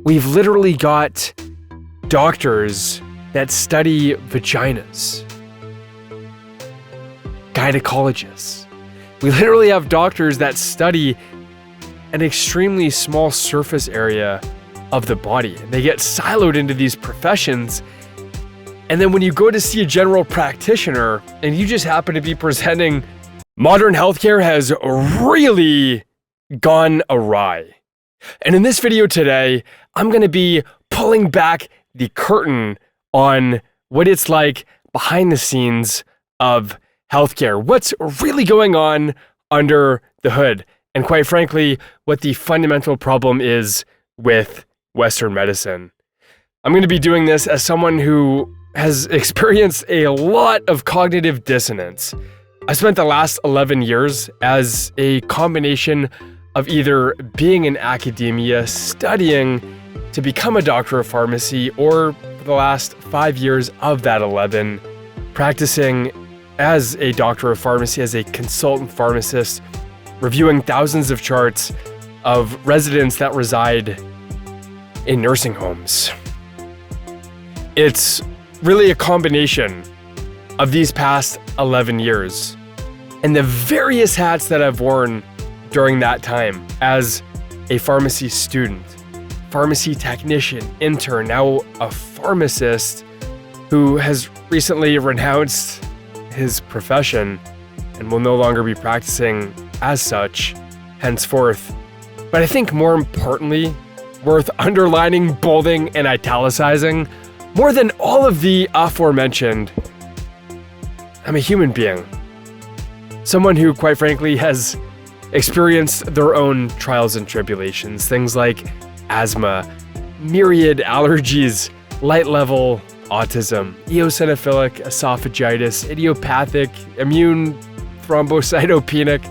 We've literally got doctors that study vaginas, gynecologists. We literally have doctors that study an extremely small surface area of the body. And they get siloed into these professions. And then when you go to see a general practitioner and you just happen to be presenting, modern healthcare has really gone awry. And in this video today, I'm going to be pulling back the curtain on what it's like behind the scenes of healthcare, what's really going on under the hood, and quite frankly, what the fundamental problem is with Western medicine. I'm going to be doing this as someone who has experienced a lot of cognitive dissonance. I spent the last 11 years as a combination of either being in academia, studying to become a doctor of pharmacy, or for the last 5 years of that 11, practicing as a doctor of pharmacy, as a consultant pharmacist, reviewing thousands of charts of residents that reside in nursing homes. It's really a combination of these past 11 years and the various hats that I've worn during that time as a pharmacy student, pharmacy technician, intern, now a pharmacist who has recently renounced his profession and will no longer be practicing as such henceforth. But I think more importantly, worth underlining, bolding, and italicizing, more than all of the aforementioned, I'm a human being. Someone who, quite frankly, has experienced their own trials and tribulations, things like asthma, myriad allergies, light-level autism, eosinophilic esophagitis, idiopathic, immune thrombocytopenic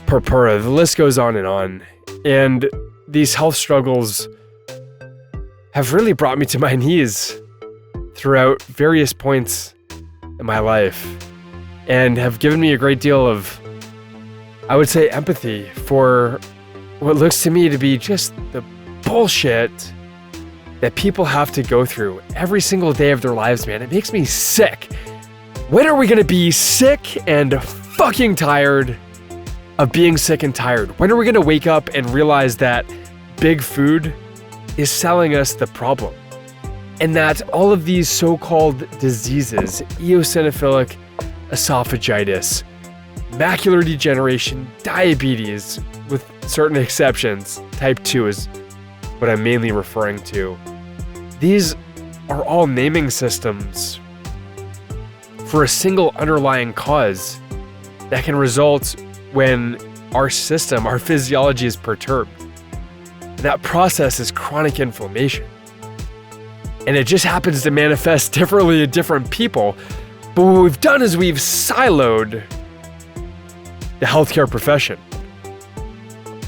purpura. The list goes on. And these health struggles have really brought me to my knees throughout various points in my life and have given me a great deal of, I would say, empathy for what looks to me to be just the bullshit that people have to go through every single day of their lives, man. It makes me sick. When are we gonna be sick and fucking tired of being sick and tired? When are we gonna wake up and realize that big food is selling us the problem? And that all of these so-called diseases, eosinophilic esophagitis, macular degeneration, diabetes, with certain exceptions, type 2 is what I'm mainly referring to. These are all naming systems for a single underlying cause that can result when our system, our physiology is perturbed. And that process is chronic inflammation. And it just happens to manifest differently in different people. But what we've done is we've siloed the healthcare profession.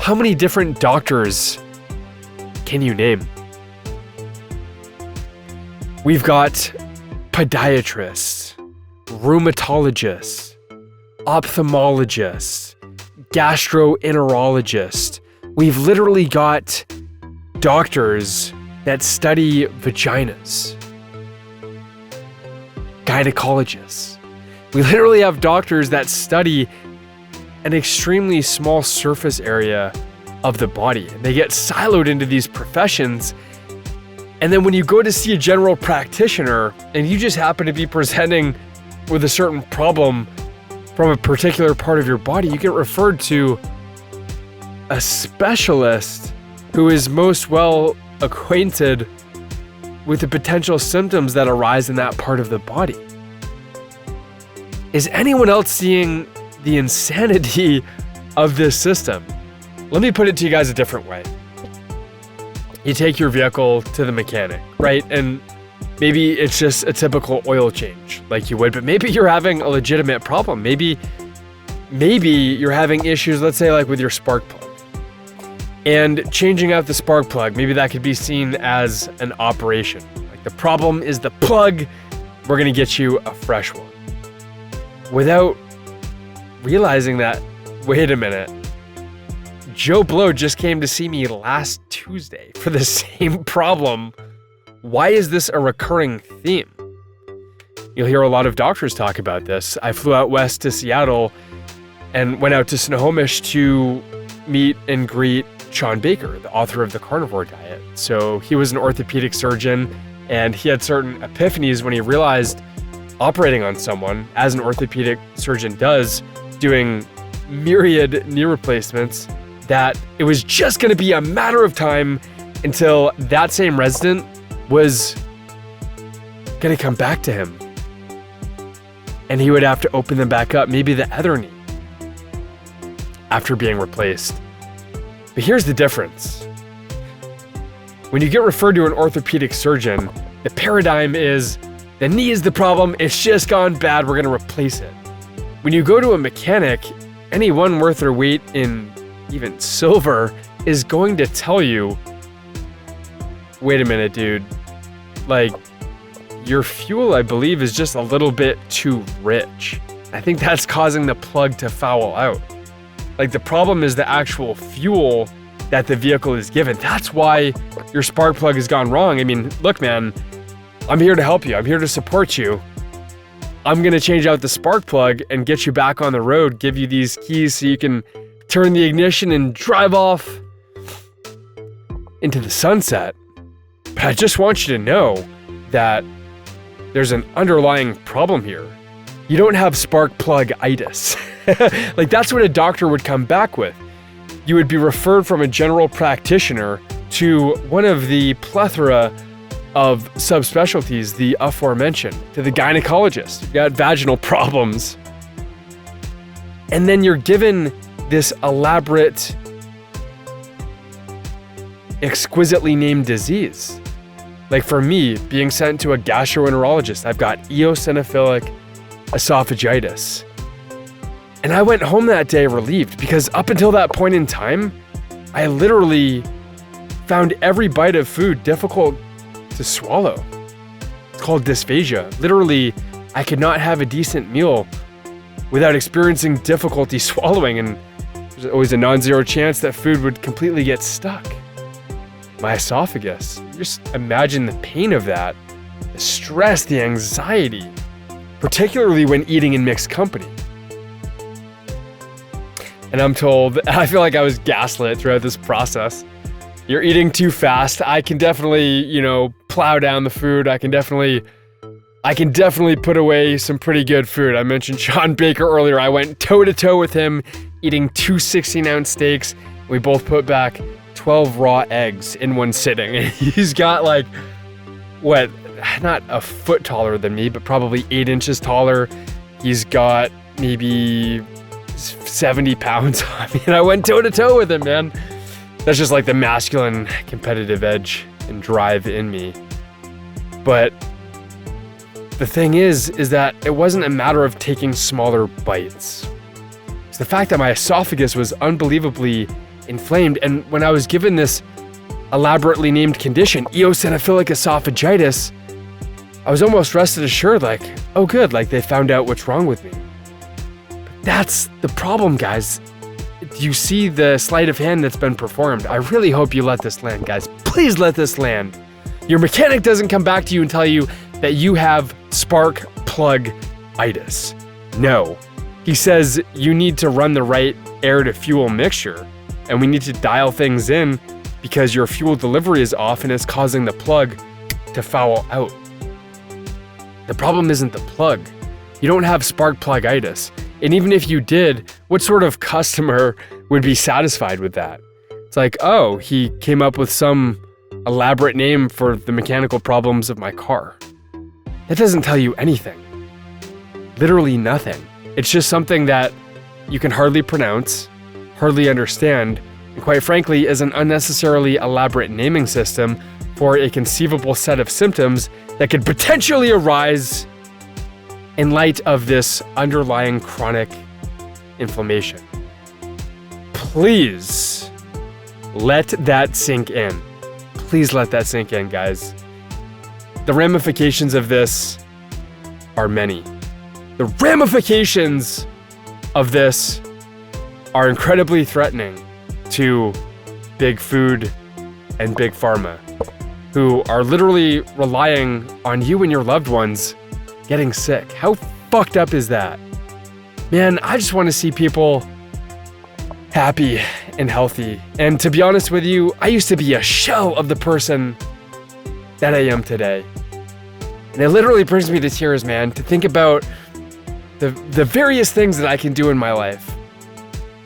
How many different doctors can you name? We've got podiatrists, rheumatologists, ophthalmologists, gastroenterologists. We've literally got doctors that study vaginas, gynecologists. We literally have doctors that study an extremely small surface area of the body. And they get siloed into these professions. And then when you go to see a general practitioner and you just happen to be presenting with a certain problem from a particular part of your body, you get referred to a specialist who is most well acquainted with the potential symptoms that arise in that part of the body. Is anyone else seeing the insanity of this system? Let me put it to you guys a different way. You take your vehicle to the mechanic, right? And maybe it's just a typical oil change like you would, but maybe you're having a legitimate problem. Maybe you're having issues, let's say like with your spark plug. And changing out the spark plug, maybe that could be seen as an operation. Like the problem is the plug, we're gonna get you a fresh one. Without realizing that, wait a minute, Joe Blow just came to see me last Tuesday for the same problem. Why is this a recurring theme? You'll hear a lot of doctors talk about this. I flew out west to Seattle and went out to Snohomish to meet and greet Sean Baker, the author of The Carnivore Diet. So he was an orthopedic surgeon, and he had certain epiphanies when he realized operating on someone, as an orthopedic surgeon does, doing myriad knee replacements, that it was just going to be a matter of time until that same resident was going to come back to him. And he would have to open them back up, maybe the other knee, after being replaced. But here's the difference. When you get referred to an orthopedic surgeon, the paradigm is the knee is the problem, it's just gone bad, we're gonna replace it. When you go to a mechanic, anyone worth their weight in even silver is going to tell you, wait a minute, dude, like, your fuel, I believe, is just a little bit too rich. I think that's causing the plug to foul out. Like, the problem is the actual fuel that the vehicle is given. That's why your spark plug has gone wrong. I mean, look, man, I'm here to help you. I'm here to support you. I'm gonna change out the spark plug and get you back on the road, give you these keys so you can turn the ignition and drive off into the sunset. But I just want you to know that there's an underlying problem here. You don't have spark plug-itis. Like, that's what a doctor would come back with. You would be referred from a general practitioner to one of the plethora of subspecialties, the aforementioned, to the gynecologist. You've got vaginal problems. And then you're given this elaborate, exquisitely named disease. Like, for me, being sent to a gastroenterologist, I've got eosinophilic esophagitis. And I went home that day relieved, because up until that point in time, I literally found every bite of food difficult to swallow. It's called dysphagia. Literally, I could not have a decent meal without experiencing difficulty swallowing, and there's always a non-zero chance that food would completely get stuck. My esophagus. Just imagine the pain of that, the stress, the anxiety, particularly when eating in mixed company. And I'm told, I feel like I was gaslit throughout this process. You're eating too fast. I can definitely, plow down the food. I can definitely put away some pretty good food. I mentioned Sean Baker earlier. I went toe to toe with him, eating 2 16-ounce steaks. We both put back 12 raw eggs in one sitting. And he's got not a foot taller than me, but probably 8 inches taller. He's got maybe 70 pounds on me, and I went toe to toe with him, man. That's just like the masculine competitive edge and drive in me. But the thing is that it wasn't a matter of taking smaller bites. It's the fact that my esophagus was unbelievably inflamed, and when I was given this elaborately named condition, eosinophilic esophagitis, I was almost rested assured, like, oh good, like they found out what's wrong with me. But that's the problem, guys. You see the sleight of hand that's been performed. I really hope you let this land, guys. Please let this land. Your mechanic doesn't come back to you and tell you that you have spark plug-itis. No. He says you need to run the right air to fuel mixture, and we need to dial things in because your fuel delivery is off and it's causing the plug to foul out. The problem isn't the plug. You don't have spark plug-itis. And even if you did, what sort of customer would be satisfied with that? It's like, oh, he came up with some elaborate name for the mechanical problems of my car. That doesn't tell you anything. Literally nothing. It's just something that you can hardly pronounce, hardly understand, and quite frankly is an unnecessarily elaborate naming system for a conceivable set of symptoms that could potentially arise in light of this underlying chronic inflammation. Please let that sink in. Please let that sink in, guys. The ramifications of this are many. The ramifications of this are incredibly threatening to big food and big pharma, who are literally relying on you and your loved ones getting sick. How fucked up is that? Man, I just want to see people happy and healthy. And to be honest with you, I used to be a shell of the person that I am today. And it literally brings me to tears, man, to think about the various things that I can do in my life,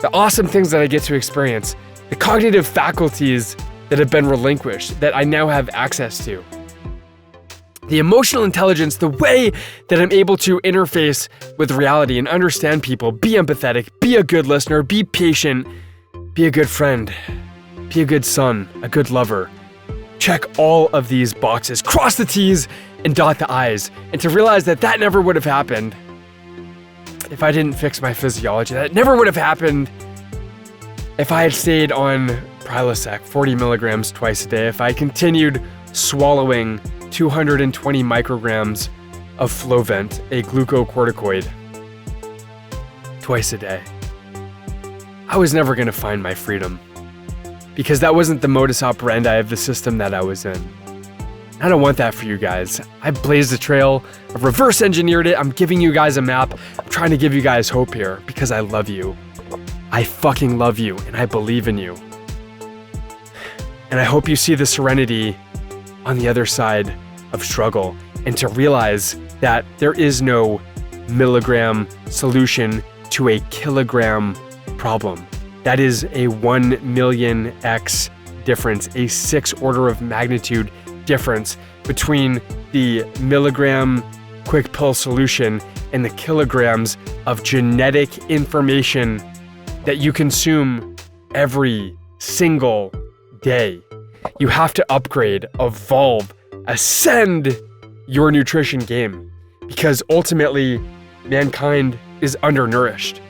the awesome things that I get to experience, the cognitive faculties that have been relinquished that I now have access to, the emotional intelligence, the way that I'm able to interface with reality and understand people, be empathetic, be a good listener, be patient, be a good friend, be a good son, a good lover. Check all of these boxes, cross the T's and dot the I's, and to realize that that never would have happened if I didn't fix my physiology. That never would have happened if I had stayed on Prilosec 40 milligrams twice a day, if I continued swallowing 220 micrograms of Flovent, a glucocorticoid, twice a day. I was never going to find my freedom, because that wasn't the modus operandi of the system that I was in. I don't want that for you guys. I blazed a trail, I've reverse engineered it, I'm giving you guys a map, I'm trying to give you guys hope here, because I love you. I fucking love you, and I believe in you. And I hope you see the serenity on the other side of struggle, and to realize that there is no milligram solution to a kilogram problem. That is a 1 million X difference, a 6 order of magnitude difference between the milligram quick pill solution and the kilograms of genetic information that you consume every single day. You have to upgrade, evolve, ascend your nutrition game, because ultimately mankind is undernourished.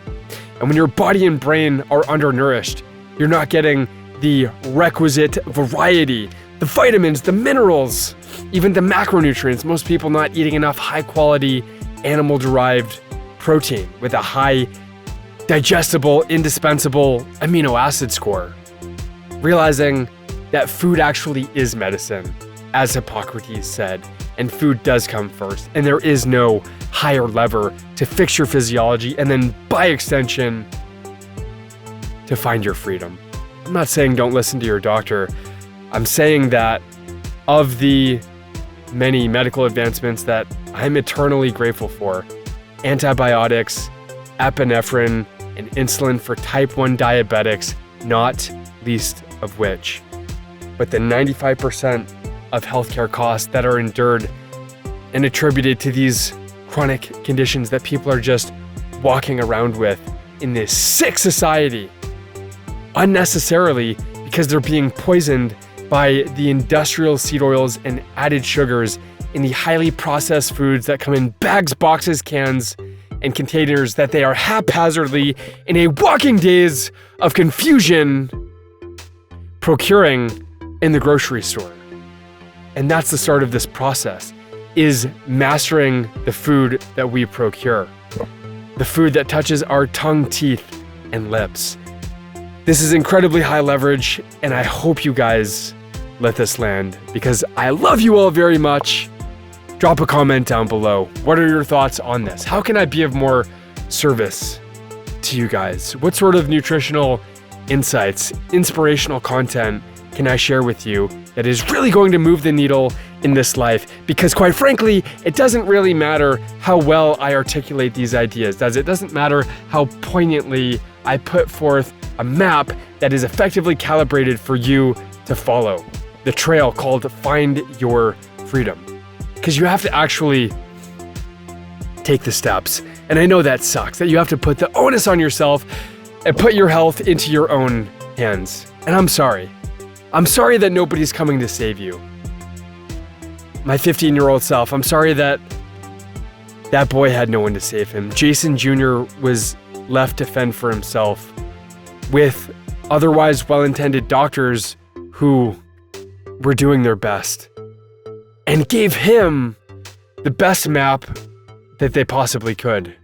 And when your body and brain are undernourished, you're not getting the requisite variety, the vitamins, the minerals, even the macronutrients. Most people not eating enough high quality animal-derived protein with a high digestible, indispensable amino acid score. Realizing that food actually is medicine, as Hippocrates said, and food does come first, and there is no higher lever to fix your physiology and then, by extension, to find your freedom. I'm not saying don't listen to your doctor. I'm saying that of the many medical advancements that I'm eternally grateful for, antibiotics, epinephrine, and insulin for type 1 diabetics, not least of which. But the 95% of healthcare costs that are endured and attributed to these chronic conditions that people are just walking around with in this sick society unnecessarily, because they're being poisoned by the industrial seed oils and added sugars in the highly processed foods that come in bags, boxes, cans, and containers that they are haphazardly, in a walking days of confusion, procuring in the grocery store. And that's the start of this process, is mastering the food that we procure, the food that touches our tongue, teeth, and lips. This is incredibly high leverage, and I hope you guys let this land, because I love you all very much. Drop a comment down below. What are your thoughts on this? How can I be of more service to you guys? What sort of nutritional insights, inspirational content can I share with you that is really going to move the needle in this life? Because quite frankly, it doesn't really matter how well I articulate these ideas, does it? It doesn't matter how poignantly I put forth a map that is effectively calibrated for you to follow. The trail called Find Your Freedom. Because you have to actually take the steps. And I know that sucks, that you have to put the onus on yourself and put your health into your own hands. And I'm sorry. I'm sorry that nobody's coming to save you. My 15-year-old self, I'm sorry that that boy had no one to save him. Jason Jr. was left to fend for himself with otherwise well-intended doctors who were doing their best and gave him the best map that they possibly could,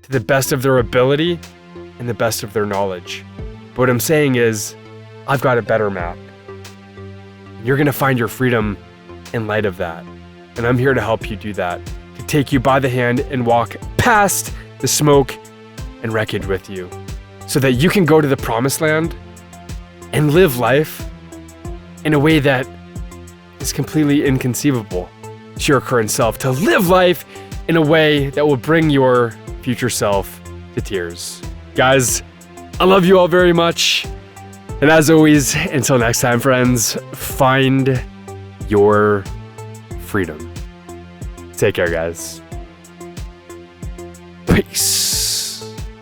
to the best of their ability and the best of their knowledge. But what I'm saying is, I've got a better map. You're going to find your freedom in light of that. And I'm here to help you do that, to take you by the hand and walk past the smoke and wreckage with you so that you can go to the promised land and live life in a way that is completely inconceivable to your current self, to live life in a way that will bring your future self to tears. Guys, I love you all very much. And as always, until next time, friends, find your freedom. Take care, guys. Peace.